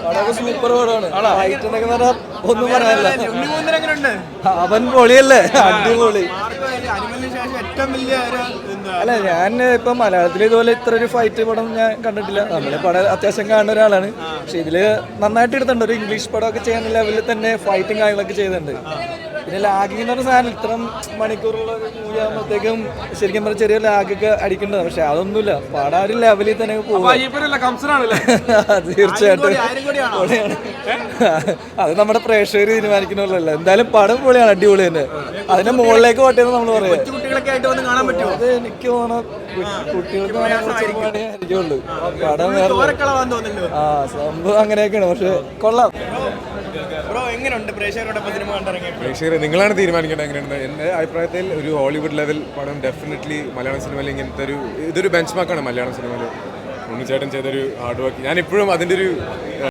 പടമൊക്കെ super പടമാണ്. Fight എന്നൊക്കെ പറഞ്ഞാൽ ഒന്നും പറയാനില്ല. അവൻ പൊളിയല്ലേ, അടിപൊളി. അല്ല, ഞാൻ ഇപ്പം മലയാളത്തിൽ ഇതുപോലെ ഇത്ര ഒരു ഫൈറ്റ് പടം ഞാൻ കണ്ടിട്ടില്ല. നമ്മളെ പടം അത്യാവശ്യം കാണുന്ന ഒരാളാണ്. പക്ഷെ ഇതില് നന്നായിട്ട് എടുത്തിട്ടുണ്ട്. ഒരു ഇംഗ്ലീഷ് പടമൊക്കെ ചെയ്യുന്ന ലെവലിൽ തന്നെ ഫൈറ്റും കാര്യങ്ങളൊക്കെ ചെയ്യുന്നുണ്ട്. പിന്നെ ലാഗിങ് എന്ന് പറഞ്ഞ സാധനം ഇത്ര മണിക്കൂറുള്ള മൂവി ആകുമ്പോഴത്തേക്കും ശരിക്കും പറഞ്ഞാൽ ചെറിയ ലാഗൊക്കെ അടിക്കേണ്ടതാണ്. പക്ഷെ അതൊന്നുമില്ല, പടം ഒരു ലെവലിൽ തന്നെ പോകും. തീർച്ചയായിട്ടും അത് നമ്മുടെ പ്രേക്ഷകർ തീരുമാനിക്കണമല്ലോ. എന്തായാലും പടം പൊളിയാണ്, അടിപൊളി തന്നെ. അതിന്റെ മുകളിലേക്ക് പോട്ടെന്ന് നമ്മൾ പറയാം. അത് എനിക്ക് തോന്നുന്നു കുട്ടികൾക്ക് ആയിരിക്കുള്ളൂ. പടം ആ സംഭവം അങ്ങനെയൊക്കെയാണ്. പക്ഷെ കൊള്ളാം. പ്രേക്ഷകർ നിങ്ങളാണ് തീരുമാനിക്കേണ്ടത് എങ്ങനെയാണ്. എൻ്റെ അഭിപ്രായത്തിൽ ഒരു ഹോളിവുഡ് ലെവൽ പടം ഡെഫിനറ്റ്ലി മലയാളം സിനിമയിൽ ഇങ്ങനത്തെ ഇതൊരു ബെഞ്ച് മാർക്കാണ് മലയാളം സിനിമയിൽ. ഉണ്ണിച്ചേട്ടൻ ചെയ്തൊരു ഹാർഡ് വർക്ക്. ഞാൻ ഇപ്പോഴും അതിൻ്റെ ഒരു